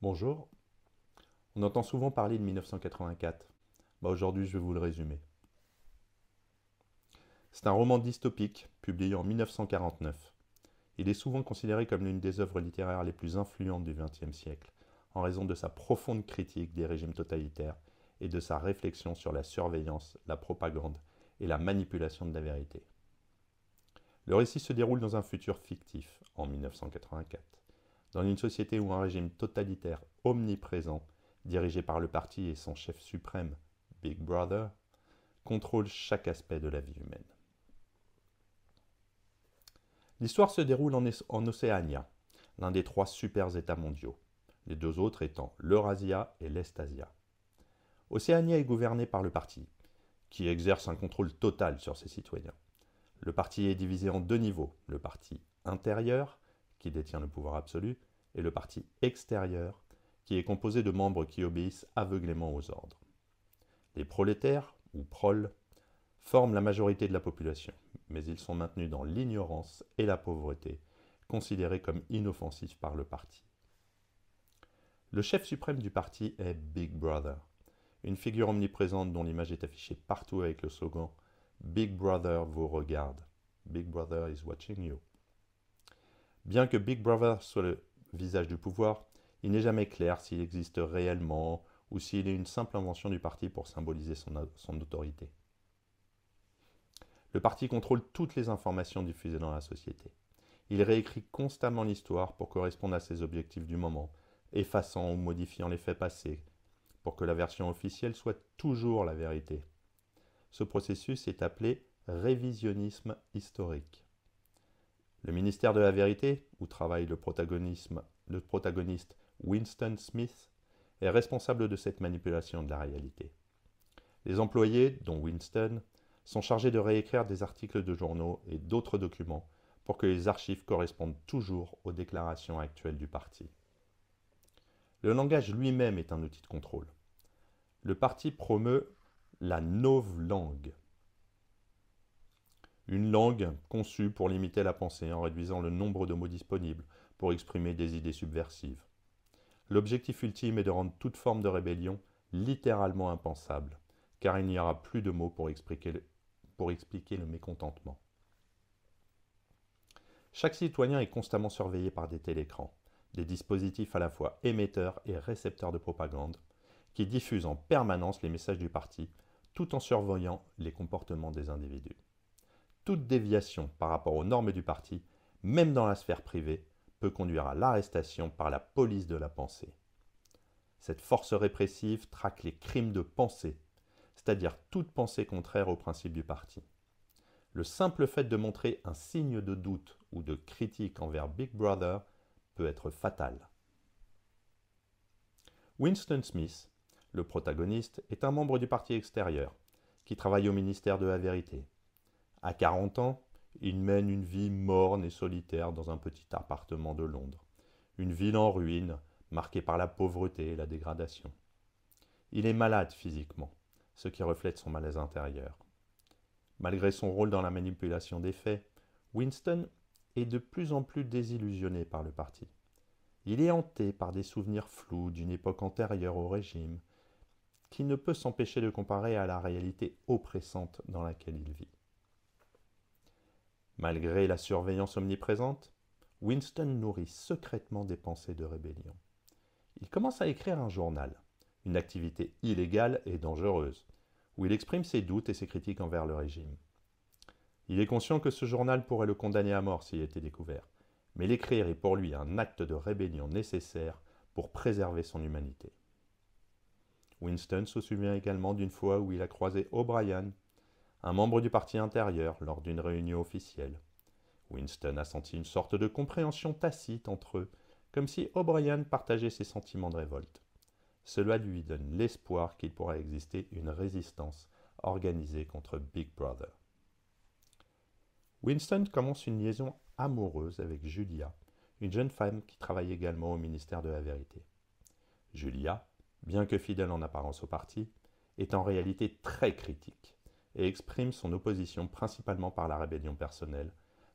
Bonjour, on entend souvent parler de 1984. Aujourd'hui, je vais vous le résumer. C'est un roman dystopique publié en 1949. Il est souvent considéré comme l'une des œuvres littéraires les plus influentes du XXe siècle, en raison de sa profonde critique des régimes totalitaires et de sa réflexion sur la surveillance, la propagande et la manipulation de la vérité. Le récit se déroule dans un futur fictif, en 1984, dans une société où un régime totalitaire omniprésent, dirigé par le parti et son chef suprême, Big Brother, contrôle chaque aspect de la vie humaine. L'histoire se déroule en Océania, l'un des trois super États mondiaux, les deux autres étant l'Eurasia et l'Estasia. Océania est gouvernée par le parti, qui exerce un contrôle total sur ses citoyens. Le parti est divisé en deux niveaux, le parti intérieur, qui détient le pouvoir absolu, et le parti extérieur, qui est composé de membres qui obéissent aveuglément aux ordres. Les prolétaires, ou proles, forment la majorité de la population, mais ils sont maintenus dans l'ignorance et la pauvreté, considérés comme inoffensifs par le parti. Le chef suprême du parti est Big Brother, une figure omniprésente dont l'image est affichée partout avec le slogan Big Brother vous regarde. Big Brother is watching you. Bien que Big Brother soit le visage du pouvoir, il n'est jamais clair s'il existe réellement ou s'il est une simple invention du parti pour symboliser son autorité. Le parti contrôle toutes les informations diffusées dans la société. Il réécrit constamment l'histoire pour correspondre à ses objectifs du moment, effaçant ou modifiant les faits passés, pour que la version officielle soit toujours la vérité. Ce processus est appelé révisionnisme historique. Le ministère de la Vérité, où travaille le protagoniste Winston Smith, est responsable de cette manipulation de la réalité. Les employés, dont Winston, sont chargés de réécrire des articles de journaux et d'autres documents pour que les archives correspondent toujours aux déclarations actuelles du parti. Le langage lui-même est un outil de contrôle. Le parti promeut la novlangue, une langue conçue pour limiter la pensée en réduisant le nombre de mots disponibles pour exprimer des idées subversives. L'objectif ultime est de rendre toute forme de rébellion littéralement impensable, car il n'y aura plus de mots pour expliquer le mécontentement. Chaque citoyen est constamment surveillé par des télécrans, des dispositifs à la fois émetteurs et récepteurs de propagande, qui diffusent en permanence les messages du parti, tout en surveillant les comportements des individus. Toute déviation par rapport aux normes du parti, même dans la sphère privée, peut conduire à l'arrestation par la police de la pensée. Cette force répressive traque les crimes de pensée, c'est-à-dire toute pensée contraire aux principes du parti. Le simple fait de montrer un signe de doute ou de critique envers Big Brother peut être fatal. Winston Smith, le protagoniste, est un membre du parti extérieur, qui travaille au ministère de la Vérité. À 40 ans, il mène une vie morne et solitaire dans un petit appartement de Londres. Une ville en ruine, marquée par la pauvreté et la dégradation. Il est malade physiquement, ce qui reflète son malaise intérieur. Malgré son rôle dans la manipulation des faits, Winston est de plus en plus désillusionné par le parti. Il est hanté par des souvenirs flous d'une époque antérieure au régime, qui ne peut s'empêcher de comparer à la réalité oppressante dans laquelle il vit. Malgré la surveillance omniprésente, Winston nourrit secrètement des pensées de rébellion. Il commence à écrire un journal, une activité illégale et dangereuse, où il exprime ses doutes et ses critiques envers le régime. Il est conscient que ce journal pourrait le condamner à mort s'il était découvert, mais l'écrire est pour lui un acte de rébellion nécessaire pour préserver son humanité. Winston se souvient également d'une fois où il a croisé O'Brien, un membre du parti intérieur, lors d'une réunion officielle. Winston a senti une sorte de compréhension tacite entre eux, comme si O'Brien partageait ses sentiments de révolte. Cela lui donne l'espoir qu'il pourra exister une résistance organisée contre Big Brother. Winston commence une liaison amoureuse avec Julia, une jeune femme qui travaille également au ministère de la Vérité. Julia, bien que fidèle en apparence au parti, est en réalité très critique et exprime son opposition principalement par la rébellion personnelle,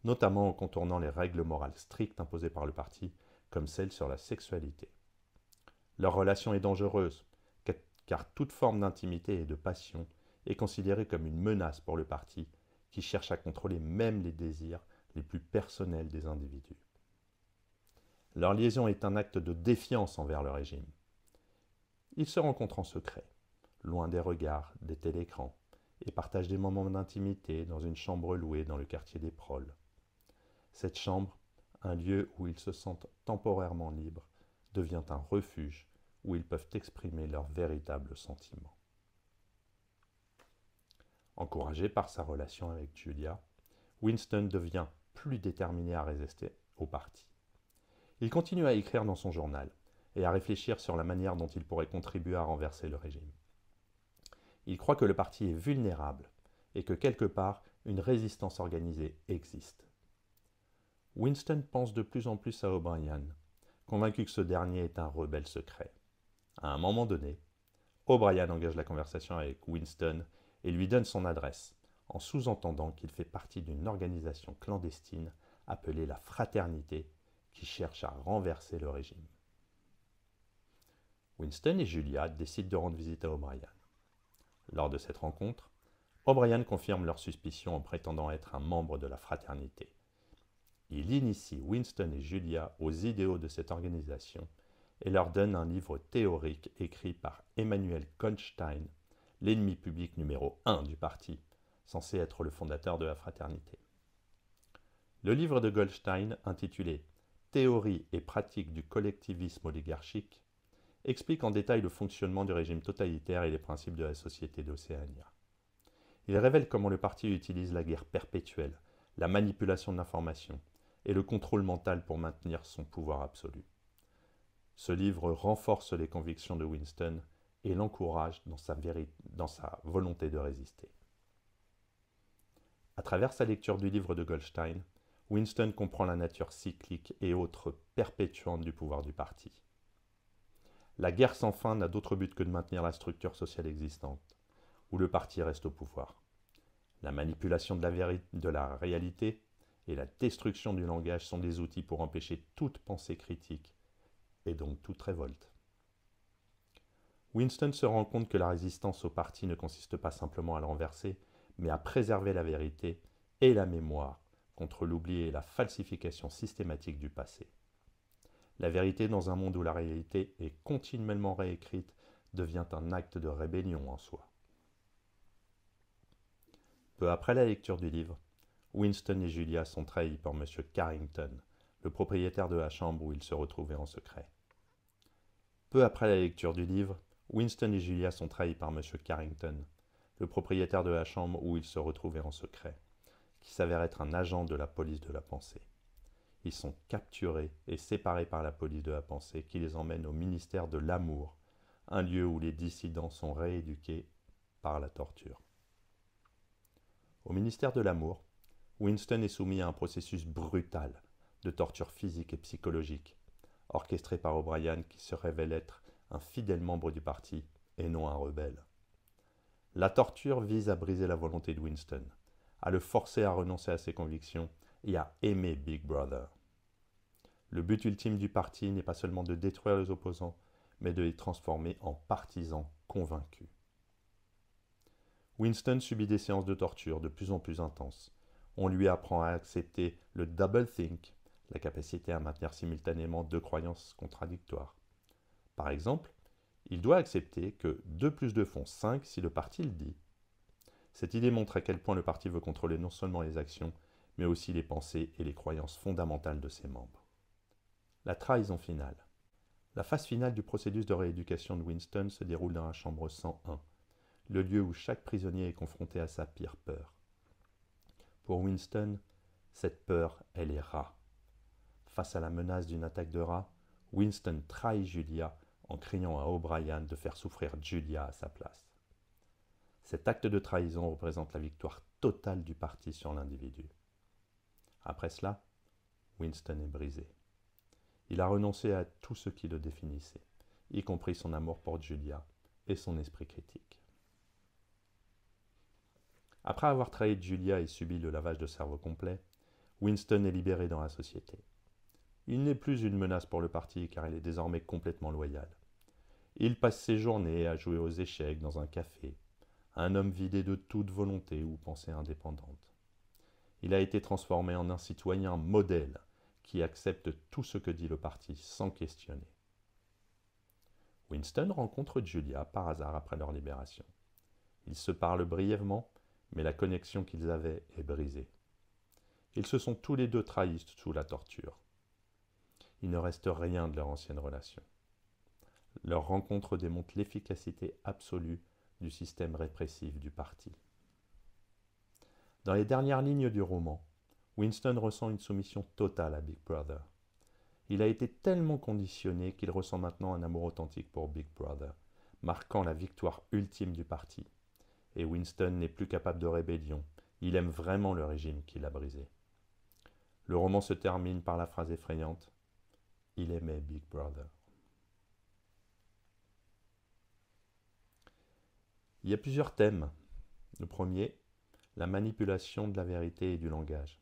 notamment en contournant les règles morales strictes imposées par le parti, comme celle sur la sexualité. Leur relation est dangereuse, car toute forme d'intimité et de passion est considérée comme une menace pour le parti, qui cherche à contrôler même les désirs les plus personnels des individus. Leur liaison est un acte de défiance envers le régime. Ils se rencontrent en secret, loin des regards, des télécrans, et partagent des moments d'intimité dans une chambre louée dans le quartier des Proles. Cette chambre, un lieu où ils se sentent temporairement libres, devient un refuge où ils peuvent exprimer leurs véritables sentiments. Encouragé par sa relation avec Julia, Winston devient plus déterminé à résister au parti. Il continue à écrire dans son journal et à réfléchir sur la manière dont il pourrait contribuer à renverser le régime. Il croit que le parti est vulnérable et que quelque part, une résistance organisée existe. Winston pense de plus en plus à O'Brien, convaincu que ce dernier est un rebelle secret. À un moment donné, O'Brien engage la conversation avec Winston et lui donne son adresse, en sous-entendant qu'il fait partie d'une organisation clandestine appelée la Fraternité, qui cherche à renverser le régime. Winston et Julia décident de rendre visite à O'Brien. Lors de cette rencontre, O'Brien confirme leurs suspicions en prétendant être un membre de la Fraternité. Il initie Winston et Julia aux idéaux de cette organisation et leur donne un livre théorique écrit par Emanuel Goldstein, l'ennemi public numéro 1 du parti, censé être le fondateur de la Fraternité. Le livre de Goldstein, intitulé « Théorie et pratique du collectivisme oligarchique », explique en détail le fonctionnement du régime totalitaire et les principes de la société d'Océania. Il révèle comment le parti utilise la guerre perpétuelle, la manipulation de l'information et le contrôle mental pour maintenir son pouvoir absolu. Ce livre renforce les convictions de Winston et l'encourage dans sa volonté de résister. À travers sa lecture du livre de Goldstein, Winston comprend la nature cyclique et autre perpétuante du pouvoir du parti. La guerre sans fin n'a d'autre but que de maintenir la structure sociale existante, où le parti reste au pouvoir. La manipulation de la réalité et la destruction du langage sont des outils pour empêcher toute pensée critique et donc toute révolte. Winston se rend compte que la résistance au parti ne consiste pas simplement à le renverser, mais à préserver la vérité et la mémoire contre l'oubli et la falsification systématique du passé. La vérité dans un monde où la réalité est continuellement réécrite devient un acte de rébellion en soi. Peu après la lecture du livre, Winston et Julia sont trahis par M. Carrington, le propriétaire de la chambre où ils se retrouvaient en secret. Peu après la lecture du livre, Winston et Julia sont trahis par M. Carrington, le propriétaire de la chambre où ils se retrouvaient en secret, qui s'avère être un agent de la police de la pensée. Ils sont capturés et séparés par la police de la pensée qui les emmène au ministère de l'Amour, un lieu où les dissidents sont rééduqués par la torture. Au ministère de l'Amour, Winston est soumis à un processus brutal de torture physique et psychologique, orchestré par O'Brien qui se révèle être un fidèle membre du parti et non un rebelle. La torture vise à briser la volonté de Winston, à le forcer à renoncer à ses convictions et à aimer Big Brother. Le but ultime du parti n'est pas seulement de détruire les opposants, mais de les transformer en partisans convaincus. Winston subit des séances de torture de plus en plus intenses. On lui apprend à accepter le doublethink, la capacité à maintenir simultanément deux croyances contradictoires. Par exemple, il doit accepter que 2 plus 2 font 5 si le parti le dit. Cette idée montre à quel point le parti veut contrôler non seulement les actions, mais aussi les pensées et les croyances fondamentales de ses membres. La trahison finale. La phase finale du processus de rééducation de Winston se déroule dans la chambre 101, le lieu où chaque prisonnier est confronté à sa pire peur. Pour Winston, cette peur, elle est rats. Face à la menace d'une attaque de rats, Winston trahit Julia en criant à O'Brien de faire souffrir Julia à sa place. Cet acte de trahison représente la victoire totale du parti sur l'individu. Après cela, Winston est brisé. Il a renoncé à tout ce qui le définissait, y compris son amour pour Julia et son esprit critique. Après avoir trahi Julia et subi le lavage de cerveau complet, Winston est libéré dans la société. Il n'est plus une menace pour le parti car il est désormais complètement loyal. Il passe ses journées à jouer aux échecs dans un café, un homme vidé de toute volonté ou pensée indépendante. Il a été transformé en un citoyen modèle qui accepte tout ce que dit le parti sans questionner. Winston rencontre Julia par hasard après leur libération. Ils se parlent brièvement, mais la connexion qu'ils avaient est brisée. Ils se sont tous les deux trahis sous la torture. Il ne reste rien de leur ancienne relation. Leur rencontre démontre l'efficacité absolue du système répressif du parti. Dans les dernières lignes du roman, Winston ressent une soumission totale à Big Brother. Il a été tellement conditionné qu'il ressent maintenant un amour authentique pour Big Brother, marquant la victoire ultime du parti. Et Winston n'est plus capable de rébellion. Il aime vraiment le régime qu'il a brisé. Le roman se termine par la phrase effrayante « Il aimait Big Brother ». Il y a plusieurs thèmes. Le premier, la manipulation de la vérité et du langage.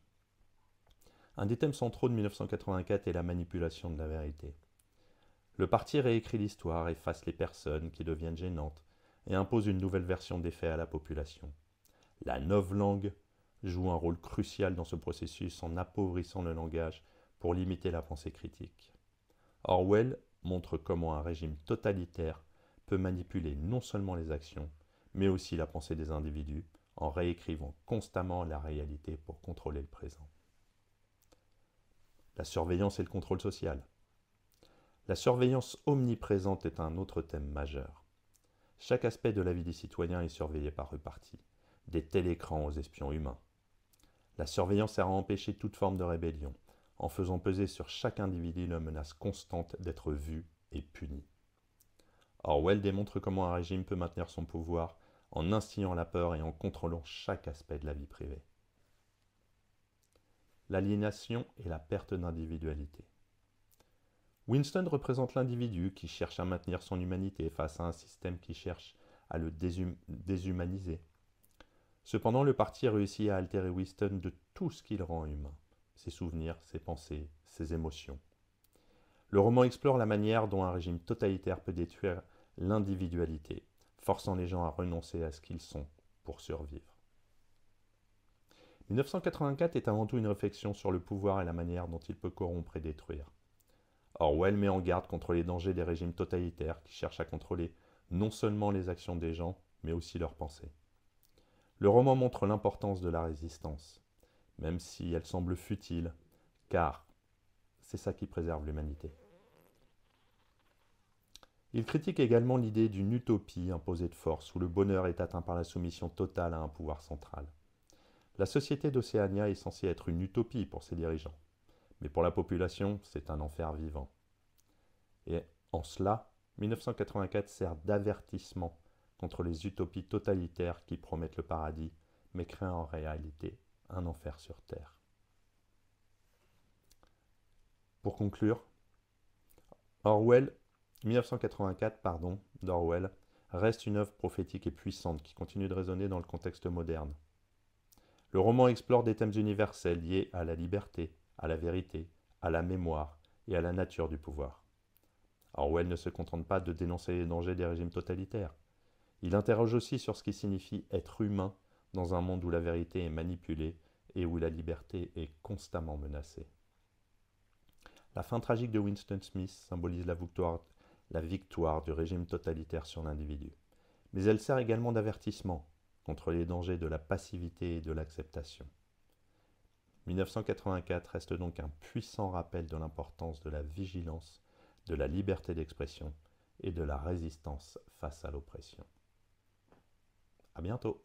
Un des thèmes centraux de 1984 est la manipulation de la vérité. Le parti réécrit l'histoire, efface les personnes qui deviennent gênantes et impose une nouvelle version des faits à la population. La novlangue joue un rôle crucial dans ce processus en appauvrissant le langage pour limiter la pensée critique. Orwell montre comment un régime totalitaire peut manipuler non seulement les actions, mais aussi la pensée des individus en réécrivant constamment la réalité pour contrôler le présent. La surveillance et le contrôle social. La surveillance omniprésente est un autre thème majeur. Chaque aspect de la vie des citoyens est surveillé par le parti, des télécrans aux espions humains. La surveillance sert à empêcher toute forme de rébellion, en faisant peser sur chaque individu la menace constante d'être vu et puni. Orwell démontre comment un régime peut maintenir son pouvoir en instillant la peur et en contrôlant chaque aspect de la vie privée. L'aliénation et la perte d'individualité. Winston représente l'individu qui cherche à maintenir son humanité face à un système qui cherche à le déshumaniser. Cependant, le parti réussit à altérer Winston de tout ce qui le rend humain, ses souvenirs, ses pensées, ses émotions. Le roman explore la manière dont un régime totalitaire peut détruire l'individualité, forçant les gens à renoncer à ce qu'ils sont pour survivre. 1984 est avant tout une réflexion sur le pouvoir et la manière dont il peut corrompre et détruire. Orwell met en garde contre les dangers des régimes totalitaires qui cherchent à contrôler non seulement les actions des gens, mais aussi leurs pensées. Le roman montre l'importance de la résistance, même si elle semble futile, car c'est ça qui préserve l'humanité. Il critique également l'idée d'une utopie imposée de force où le bonheur est atteint par la soumission totale à un pouvoir central. La société d'Océania est censée être une utopie pour ses dirigeants, mais pour la population, c'est un enfer vivant. Et en cela, 1984 sert d'avertissement contre les utopies totalitaires qui promettent le paradis, mais créent en réalité un enfer sur Terre. Pour conclure, 1984 d'Orwell reste une œuvre prophétique et puissante qui continue de résonner dans le contexte moderne. Le roman explore des thèmes universels liés à la liberté, à la vérité, à la mémoire et à la nature du pouvoir. Orwell ne se contente pas de dénoncer les dangers des régimes totalitaires. Il interroge aussi sur ce qui signifie être humain dans un monde où la vérité est manipulée et où la liberté est constamment menacée. La fin tragique de Winston Smith symbolise la victoire du régime totalitaire sur l'individu. Mais elle sert également d'avertissement contre les dangers de la passivité et de l'acceptation. 1984 reste donc un puissant rappel de l'importance de la vigilance, de la liberté d'expression et de la résistance face à l'oppression. À bientôt.